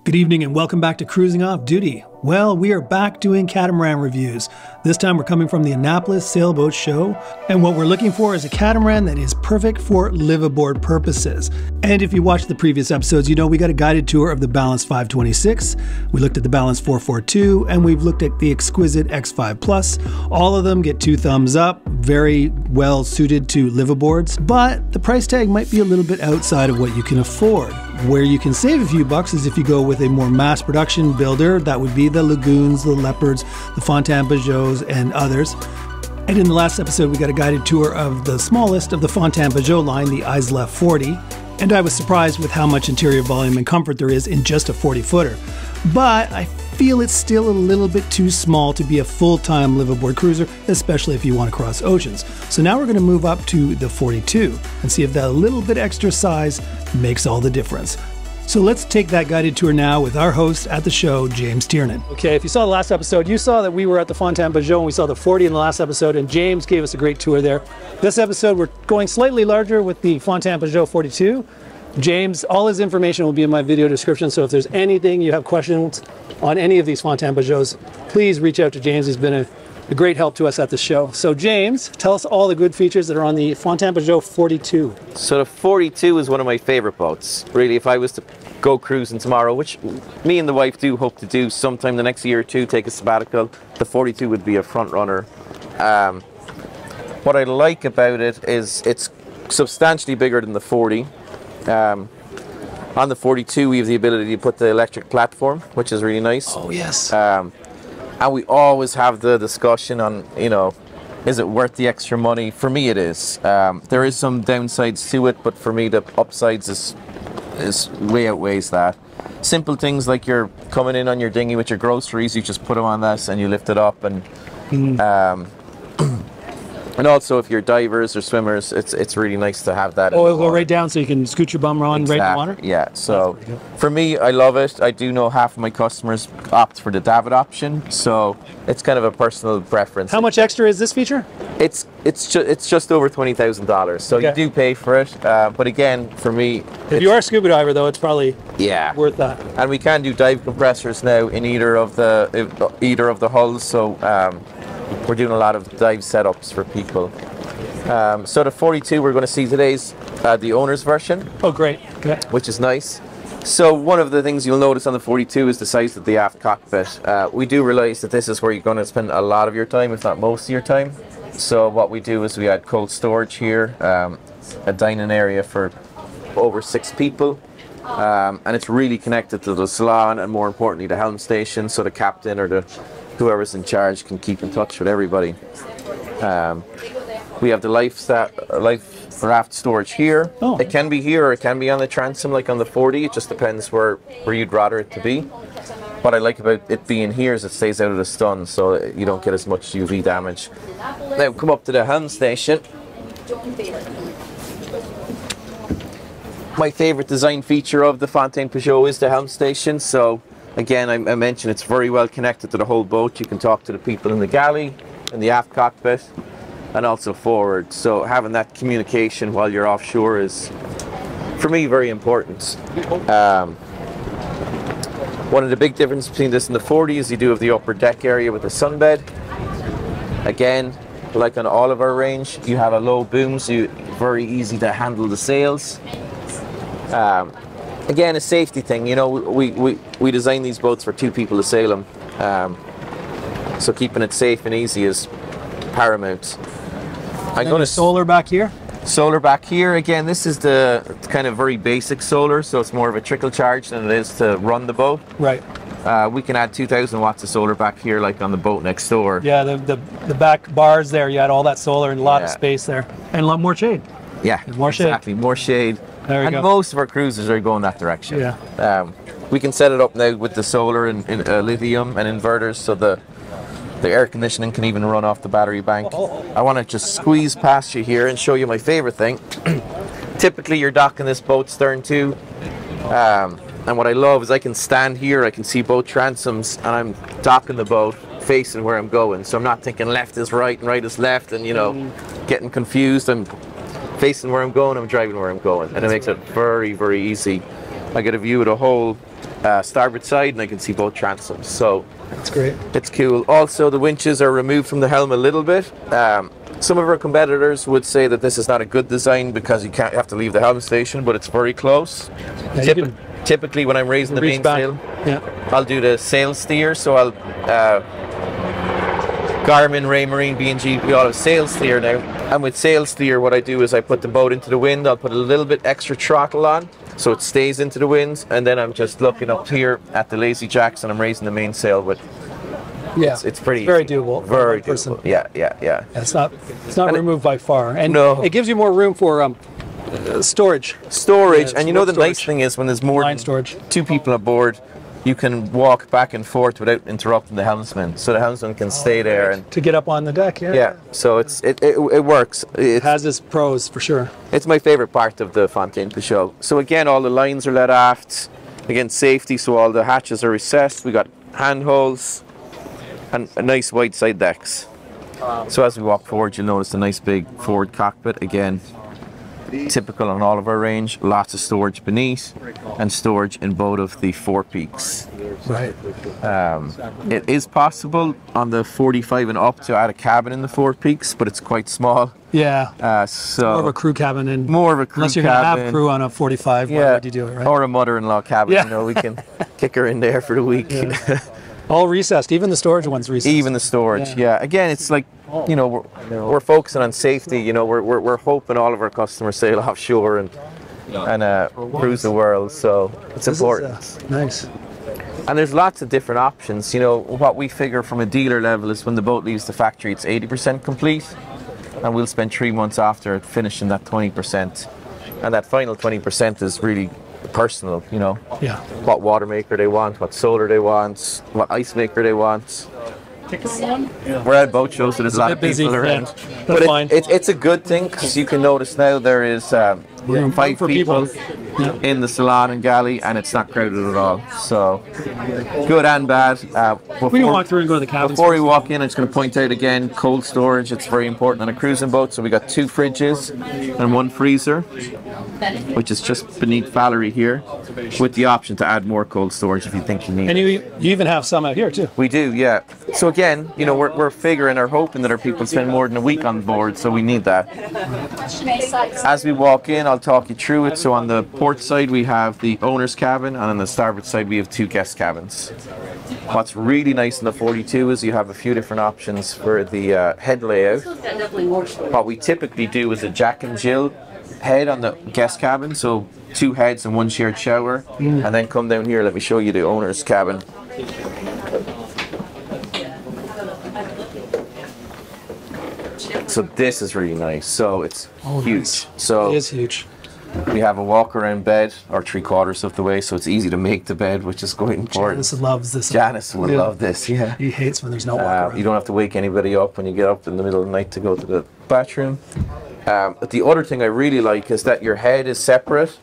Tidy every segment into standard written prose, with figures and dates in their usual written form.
Good evening and welcome back to Cruising Off Duty. Well, we are back doing catamaran reviews. This time we're coming from the Annapolis Sailboat Show, and what we're looking for is a catamaran that is perfect for live-aboard purposes. And if you watched the previous episodes, you know we got a guided tour of the Balance 526, we looked at the Balance 442, and we've looked at the exquisite X5 Plus. All of them get 2 thumbs up, very well suited to live-aboards, but the price tag might be a little bit outside of what you can afford. Where you can save a few bucks is if you go with a more mass production builder. That would be the Lagoons, the Leopards, the Fountaine Pajots, and others. And in the last episode, we got a guided tour of the smallest of the Fountaine Pajot line, the Isla 40. And I was surprised with how much interior volume and comfort there is in just a 40-footer. But I feel it's still a little bit too small to be a full-time live-aboard cruiser, especially if you want to cross oceans. So now we're going to move up to the 42 and see if that little bit extra size makes all the difference. So let's take that guided tour now with our host at the show, James Tiernan. Okay, if you saw the last episode, you saw that we were at the Fountaine Pajot and we saw the 40 in the last episode, and James gave us a great tour there. This episode, we're going slightly larger with the Fountaine Pajot 42. James, all his information will be in my video description, so if there's anything you have questions on any of these Fountaine Pajots, please reach out to James. He's been a great help to us at the show. So James, tell us all the good features that are on the Fountaine Pajot 42. So the 42 is one of my favorite boats. Really, if I was to go cruising tomorrow, which me and the wife do hope to do sometime the next year or two, take a sabbatical, the 42 would be a front runner. What I like about it is it's substantially bigger than the 40. On the 42 we have the ability to put the electric platform, which is really nice. Oh yes. And we always have the discussion on, you know, is it worth the extra money? For me it is. There is some downsides to it, but for me the upsides is way outweighs that. Simple things like you're coming in on your dinghy with your groceries, you just put them on this and you lift it up, and and also if you're divers or swimmers, it's really nice to have that. Oh, it'll go right down so you can scoot your bum on right in the water? Yeah, so for me, I love it. I do know half of my customers opt for the David option, so it's kind of a personal preference. How much extra is this feature? It's just over $20,000, so you do pay for it. But again, for me, if you are a scuba diver though, it's probably worth that. And we can do dive compressors now in either of the hulls, so we're doing a lot of dive setups for people. So the 42 we're going to see today's the owner's version. Oh great. Okay. Which is nice. So one of the things you'll notice on the 42 is the size of the aft cockpit. We do realize that this is where you're going to spend a lot of your time, if not most of your time. So what we do is we add cold storage here, a dining area for over 6 people. And it's really connected to the salon and, more importantly, the helm station, so the captain or whoever's in charge can keep in touch with everybody. We have the life raft storage here. Oh. It can be here or it can be on the transom like on the 40. It just depends where you'd rather it to be. What I like about it being here is it stays out of the sun, so you don't get as much UV damage. Now come up to the helm station. My favorite design feature of the Fountaine Pajot is the helm station. So again, I mentioned it's very well connected to the whole boat. You can talk to the people in the galley, in the aft cockpit, and also forward. So having that communication while you're offshore is, for me, very important. One of the big differences between this and the 40 is you do have the upper deck area with the sunbed. Again, like on all of our range, you have a low boom, so it's very easy to handle the sails. Again, a safety thing, you know, we design these boats for 2 people to sail them, so keeping it safe and easy is paramount. I'm going to solar back here. Solar back here. Again, this is the kind of very basic solar, so it's more of a trickle charge than it is to run the boat. Right. We can add 2,000 watts of solar back here, like on the boat next door. Yeah, the back bars there, you had all that solar and a lot of space there, and a lot more shade. Yeah, more shade. Exactly, more shade. There we and go. Most of our cruisers are going that direction. Yeah. We can set it up now with the solar and lithium and inverters, so the air conditioning can even run off the battery bank. I want to just squeeze past you here and show you my favorite thing. Typically you're docking this boat stern to, and what I love is I can stand here, I can see both transoms, and I'm docking the boat facing where I'm going, so I'm not thinking left is right and right is left and, you know, getting confused. I'm facing where I'm going, I'm driving where I'm going, and it makes it very, very easy. I get a view of the whole starboard side, and I can see both transoms. So That's great. it's cool. Also, the winches are removed from the helm a little bit. Some of our competitors would say that this is not a good design because you have to leave the helm station, but it's very close. Yeah, you can Typically, when I'm raising the reach mainsail, yeah. I'll do the sail steer. So I'll Garmin, Raymarine, B&G, we all have sail steer now. And with sail steer, what I do is I put the boat into the wind. I'll put a little bit extra throttle on, so it stays into the winds, and then I'm just looking up here at the lazy jacks, and I'm raising the mainsail with. Yeah, it's pretty very easy. doable. Very person. doable. Yeah. It's not removed by far, and No. it gives you more room for storage. Storage, Yeah, and you know the storage. nice thing is when there's more Line than storage. 2 people aboard, you can walk back and forth without interrupting the helmsman, so the helmsman can stay there and. To get up on the deck, yeah. Yeah, so it works. It has its pros for sure. It's my favorite part of the Fountaine Pajot. So again, all the lines are let aft. Again, safety, so all the hatches are recessed. We got handholds and a nice wide side decks. So as we walk forward, you'll notice a nice big forward cockpit. Again, typical on all of our range. Lots of storage beneath and storage in both of the forepeaks. Right. It is possible on the 45 and up to add a cabin in the forepeaks, but it's quite small. Yeah. So More of a crew cabin, and more of a crew unless you're gonna cabin. have crew on a 45, why would you do it, right? Or a mother-in-law cabin. Yeah. You know, we can kick her in there for the week. Yeah. All recessed, even the storage one's recessed. Even the storage, yeah. Again, it's like, you know, we're focusing on safety. You know, we're hoping all of our customers sail offshore and cruise the world. So it's important. Nice. And there's lots of different options. You know, what we figure from a dealer level is when the boat leaves the factory, it's 80% complete, and we'll spend 3 months after it finishing that 20%. And that final 20% is really personal, you know. Yeah. What water maker they want, what solar they want, what ice maker they want. We're at boat shows, so there's a lot of people around. Yeah, but it's a good thing because you can notice now there is 5 for people in the salon and galley, and it's not crowded at all. So good and bad. We can walk through and go to the cabins. Before we walk in, I'm just going to point out again, cold storage. It's very important on a cruising boat. So we got 2 fridges and 1 freezer, which is just beneath Valerie here, with the option to add more cold storage if you think you need. And you even have some out here too. We do, yeah. So again, you know, we're figuring or hoping that our people spend more than a week on board, so we need that. As we walk in, I'll talk you through it. So on the port side, we have the owner's cabin, and on the starboard side, we have 2 guest cabins. What's really nice in the 42 is you have a few different options for the head layout. What we typically do is a Jack and Jill head on the guest cabin, so 2 heads and 1 shared shower, and then come down here. Let me show you the owner's cabin. So this is really nice. So it's huge. Nice. So It is huge. we have a walk-around bed, or 3/4 of the way, so it's easy to make the bed, which is quite important. Janice loves this. Janice will love this, yeah. He hates when there's no walk around. You don't have to wake anybody up when you get up in the middle of the night to go to the bathroom. But the other thing I really like is that your head is separate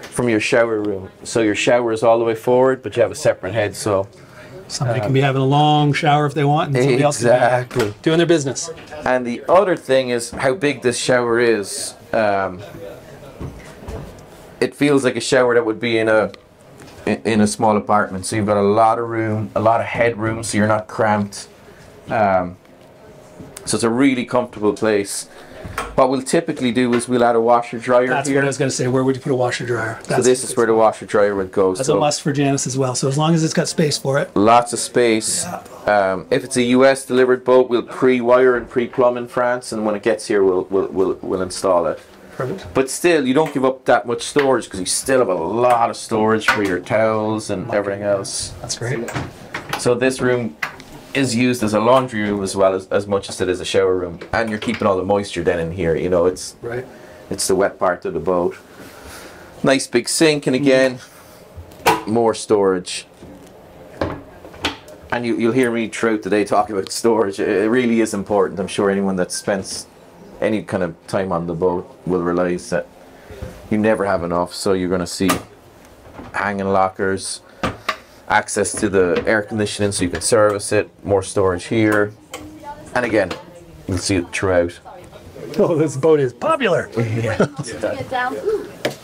from your shower room. So your shower is all the way forward, but you have a separate head. So Somebody can be having a long shower if they want, and somebody else can be doing their business. And the other thing is how big this shower is. It feels like a shower that would be in a small apartment. So you've got a lot of room, a lot of headroom, so you're not cramped. So it's a really comfortable place. What we'll typically do is we'll add a washer dryer here. That's what I was going to say. Where would you put a washer dryer? So this is where the washer dryer would go. That's a must for Janice as well. So as long as it's got space for it. Lots of space. If it's a US delivered boat, we'll pre-wire and pre-plumb in France, and when it gets here, we'll install it. Perfect. But still, you don't give up that much storage because you still have a lot of storage for your towels and everything else. That's great. So this room is used as a laundry room as well as much as it is a shower room, and you're keeping all the moisture then in here. You know, it's the wet part of the boat. Nice big sink, and again, more storage. And you'll hear me throughout the day talking about storage. It really is important. I'm sure anyone that spends any kind of time on the boat will realize that you never have enough. So you're going to see hanging lockers, access to the air conditioning so you can service it, more storage here, and again, you'll see it throughout. Oh, this boat is popular.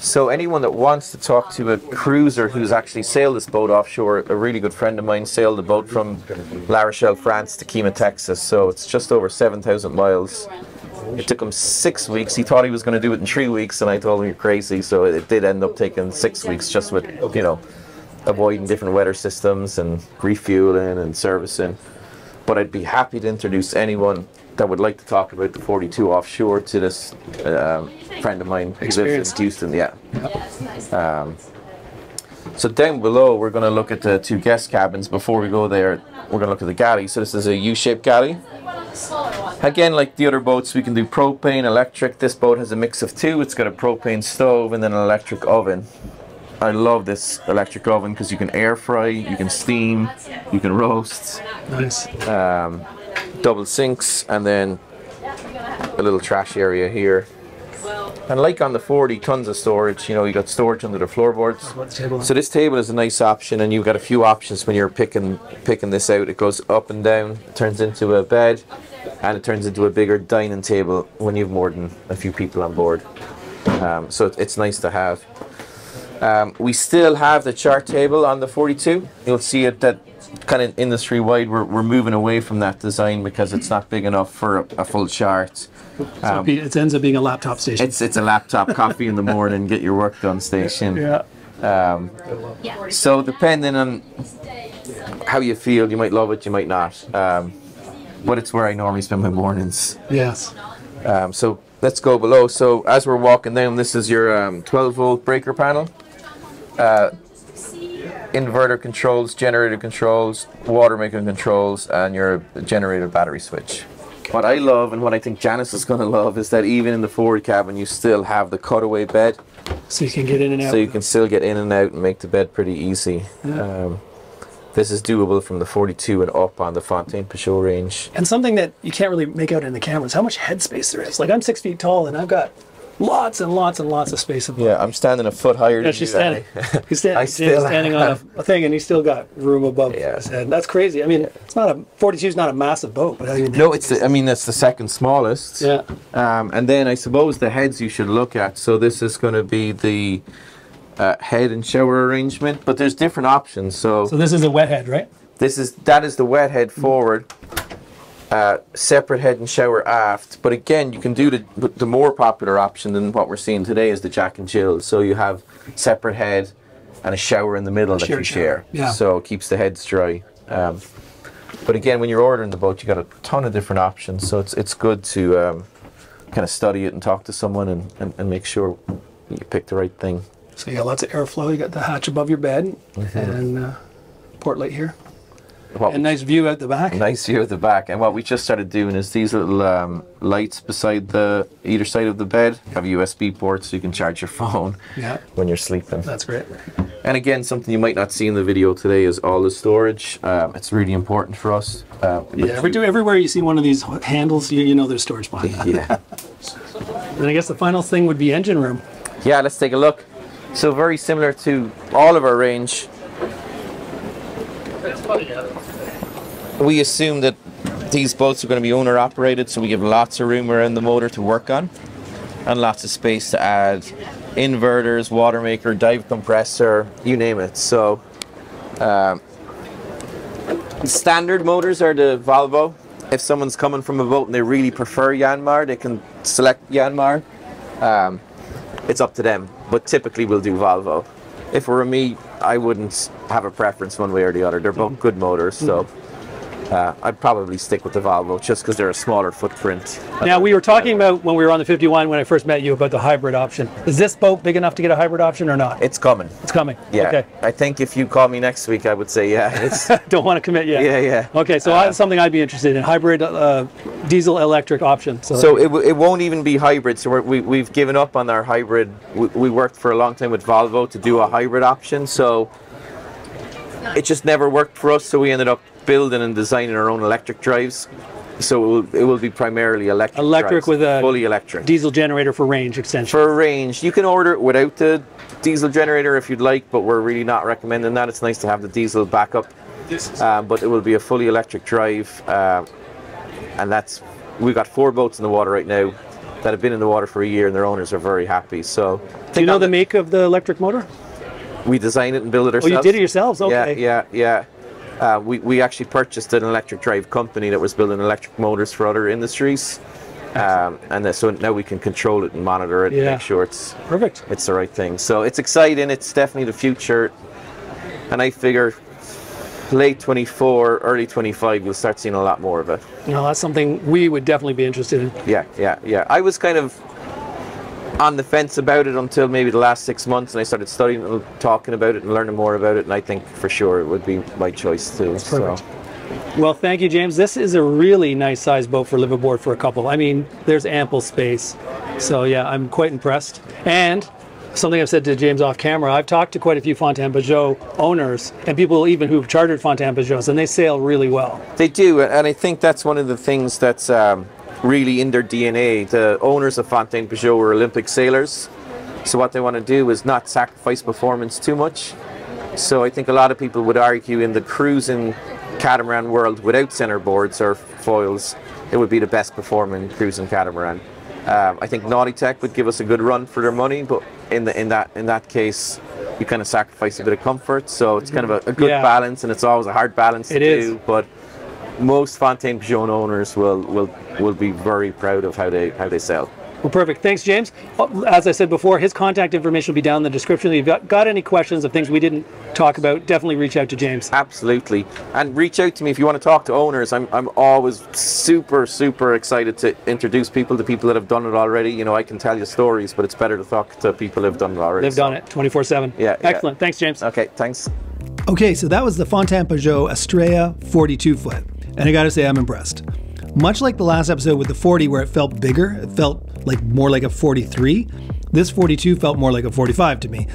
So anyone that wants to talk to a cruiser who's actually sailed this boat offshore, a really good friend of mine sailed the boat from La Rochelle, France to Kima, Texas. So it's just over 7,000 miles. It took him 6 weeks. He thought he was going to do it in 3 weeks, and I told him you're crazy. So it did end up taking 6 weeks, just with, you know, avoiding different weather systems and refueling and servicing. But I'd be happy to introduce anyone that would like to talk about the 42 offshore to this friend of mine who lives in Houston. Yeah. So down below, we're going to look at the 2 guest cabins. Before we go there, we're going to look at the galley. So this is a U-shaped galley. Again, like the other boats, we can do propane, electric. This boat has a mix of 2. It's got a propane stove and then an electric oven. I love this electric oven because you can air fry, you can steam, you can roast. Nice. Double sinks, and then a little trash area here. And like on the 40, tons of storage. You know, you got storage under the floorboards. So this table is a nice option, and you've got a few options when you're picking this out. It goes up and down, turns into a bed, and it turns into a bigger dining table when you've more than a few people on board. So it's nice to have. We still have the chart table on the 42. You'll see it that kind of industry wide we're moving away from that design because it's not big enough for a full chart. So it ends up being a laptop station. It's a laptop, coffee in the morning, get your work done station. So depending on how you feel, you might love it, you might not. But it's where I normally spend my mornings. Yes. So let's go below. So as we're walking down, this is your 12-volt breaker panel. Inverter controls, generator controls, water making controls, and your generator battery switch. What I love, and what I think Janice is going to love, is that even in the forward cabin you still have the cutaway bed. So you can get in and out. So you can still get in and out and make the bed pretty easy. Yeah. This is doable from the 42 and up on the Fountaine Pajot range. And something that you can't really make out in the cameras, how much headspace there is. Like, I'm 6 feet tall and I've got lots and lots and lots of space above. Yeah, I'm standing a foot higher than she's you. standing. He's standing on a thing, and he's still got room above his head. That's crazy. I mean, it's not a 42 is not a massive boat, but I mean, no, it's I mean that's the second smallest. Yeah. And then I suppose the heads you should look at. So this is going to be the head and shower arrangement, but there's different options. So this is a wet head, right? That is the wet head forward. Separate head and shower aft, but again you can do the more popular option than what we're seeing today is the Jack and Jill. So you have separate head and a shower in the middle that you share. Yeah. So it keeps the heads dry. But again, when you're ordering the boat, you got a ton of different options. So it's good to kind of study it and talk to someone and make sure you pick the right thing. So you got lots of airflow. You got the hatch above your bed and port light here. And nice view out the back. Nice view at the back. And what we just started doing is these little lights beside either side of the bed have USB ports so you can charge your phone when you're sleeping. That's great. And again, something you might not see in the video today is all the storage. It's really important for us. Everywhere you see one of these handles, you know there's storage behind that. Yeah. And I guess the final thing would be engine room. Yeah, let's take a look. So very similar to all of our range. We assume that these boats are going to be owner operated, so we give lots of room around the motor to work on and lots of space to add inverters, water maker, dive compressor, you name it. So standard motors are the Volvo. If someone's coming from a boat and they really prefer Yanmar, they can select Yanmar. It's up to them, but typically we'll do Volvo. If it were me, I wouldn't have a preference one way or the other. They're both good motors, so I'd probably stick with the Volvo just because they're a smaller footprint. Now, we were talking about when we were on the 51 when I first met you about the hybrid option. Is this boat big enough to get a hybrid option or not? It's coming. It's coming. Yeah. Okay. I think if you call me next week, I would say It's Don't want to commit yet. Yeah. Okay, so that's something I'd be interested in, hybrid diesel electric option. So it won't even be hybrid. So we've given up on our hybrid. We worked for a long time with Volvo to do a hybrid option. So it just never worked for us. So we ended up building and designing our own electric drives. So it will be primarily electric. Electric drives, with a fully electric diesel generator for range extension. For range, you can order it without the diesel generator if you'd like, but we're really not recommending that. It's nice to have the diesel backup, but it will be a fully electric drive, and we've got 4 boats in the water right now. that have been in the water for a year, and their owners are very happy. So, do you know the make of the electric motor? We designed it and built it ourselves. Oh, you did it yourselves? Okay. Yeah. We actually purchased an electric drive company that was building electric motors for other industries. So now we can control it and monitor it and make sure it's perfect. It's the right thing. So it's exciting. It's definitely the future. And I figure late 24, early 25, you'll start seeing a lot more of it. You know, that's something we would definitely be interested in. Yeah. I was kind of on the fence about it until maybe the last 6 months, and I started studying and talking about it and learning more about it, and I think for sure it would be my choice too. That's perfect. Well, thank you, James. This is a really nice size boat for liveaboard for a couple. I mean, there's ample space. So yeah, I'm quite impressed. And something I've said to James off camera, I've talked to quite a few Fountaine Pajot owners and people even who've chartered Fountaine Pajots, and they sail really well. They do, and I think that's one of the things that's really in their DNA. The owners of Fountaine Pajot were Olympic sailors. So what they want to do is not sacrifice performance too much. So I think a lot of people would argue in the cruising catamaran world without center boards or foils, it would be the best performing cruising catamaran. I think Naughty Tech would give us a good run for their money, but in that case, you kind of sacrifice a bit of comfort. So it's kind of a good balance, and it's always a hard balance to do. But most Fountaine Pajot owners will be very proud of how they sell. Well, perfect. Thanks, James. As I said before, his contact information will be down in the description. If you've got any questions of things we didn't talk about, definitely reach out to James. Absolutely. And reach out to me if you want to talk to owners. I'm always super excited to introduce people to people that have done it already. You know, I can tell you stories, but it's better to talk to people who have done it already. They've done it 24/7. Yeah. Excellent. Thanks, James. Okay, thanks. Okay, so that was the Fountaine Pajot Astrea 42 foot. And I gotta say, I'm impressed. Much like the last episode with the 40 where it felt bigger, it felt more like a 43. This 42 felt more like a 45 to me.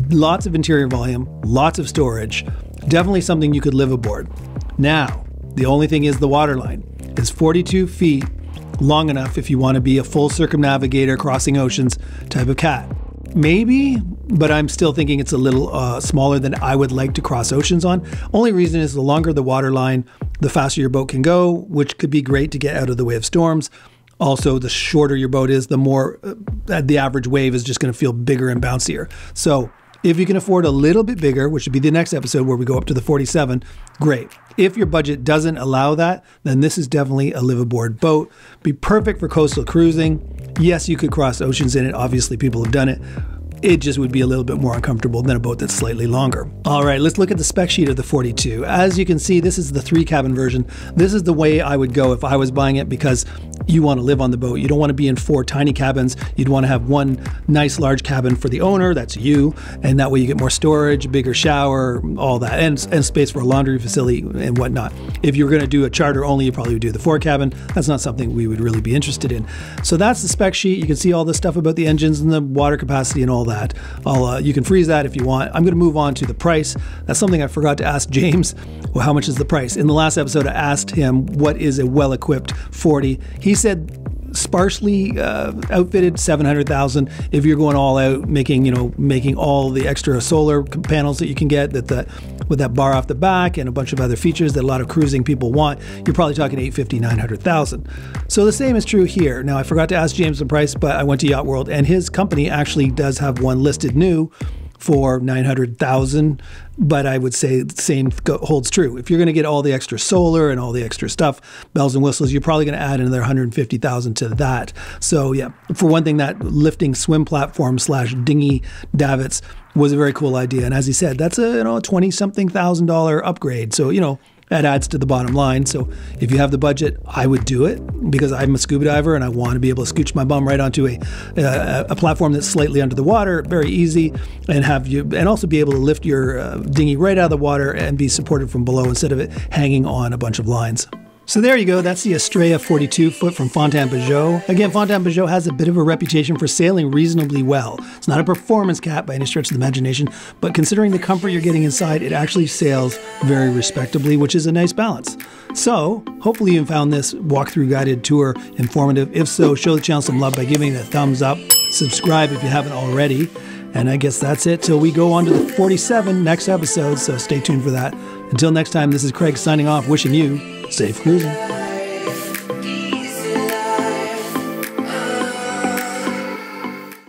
Lots of interior volume, lots of storage, definitely something you could live aboard. Now, the only thing is the waterline. Is 42 feet long enough if you want to be a full circumnavigator crossing oceans type of cat? Maybe, but I'm still thinking it's a little smaller than I would like to cross oceans on. Only reason is the longer the waterline, the faster your boat can go, which could be great to get out of the way of storms. Also, the shorter your boat is, the more the average wave is just going to feel bigger and bouncier. So if you can afford a little bit bigger, which would be the next episode where we go up to the 47, great. If your budget doesn't allow that, then this is definitely a live-aboard boat. Be perfect for coastal cruising. Yes, you could cross oceans in it. Obviously, people have done it. It just would be a little bit more uncomfortable than a boat that's slightly longer. All right, let's look at the spec sheet of the 42. As you can see, this is the 3-cabin version. This is the way I would go if I was buying it, because you want to live on the boat. You don't want to be in 4 tiny cabins. You'd want to have one nice large cabin for the owner, that's you, and that way you get more storage, bigger shower, all that, and space for a laundry facility and whatnot. If you were going to do a charter only, you probably would do the 4-cabin. That's not something we would really be interested in. So that's the spec sheet. You can see all this stuff about the engines and the water capacity and all that. You can freeze that if you want. I'm going to move on to the price. That's something I forgot to ask James. Well, how much is the price? In the last episode, I asked him what is a well-equipped 40. He said sparsely outfitted, 700,000. If you're going all out, making all the extra solar panels that you can get, with that bar off the back and a bunch of other features that a lot of cruising people want, you're probably talking 850, 900,000. So the same is true here. Now, I forgot to ask James the price, but I went to Yacht World, and his company actually does have one listed new for 900,000, but I would say the same holds true. If you're going to get all the extra solar and all the extra stuff, bells and whistles, you're probably going to add another 150,000 to that. So yeah, for one thing, that lifting swim platform / dinghy davits was a very cool idea. And as he said, that's a $20-something thousand upgrade. So that adds to the bottom line. So if you have the budget, I would do it, because I'm a scuba diver and I want to be able to scooch my bum right onto a platform that's slightly under the water, very easy, and also be able to lift your dinghy right out of the water and be supported from below instead of it hanging on a bunch of lines. So there you go, that's the Astrea 42 foot from Fountaine Pajot. Again, Fountaine Pajot has a bit of a reputation for sailing reasonably well. It's not a performance cat by any stretch of the imagination, but considering the comfort you're getting inside, it actually sails very respectably, which is a nice balance. So, hopefully you found this walkthrough guided tour informative. If so, show the channel some love by giving it a thumbs up. Subscribe if you haven't already. And I guess that's it till we go on to the 47 next episode, so stay tuned for that. Until next time, this is Craig signing off, wishing you safe cruising.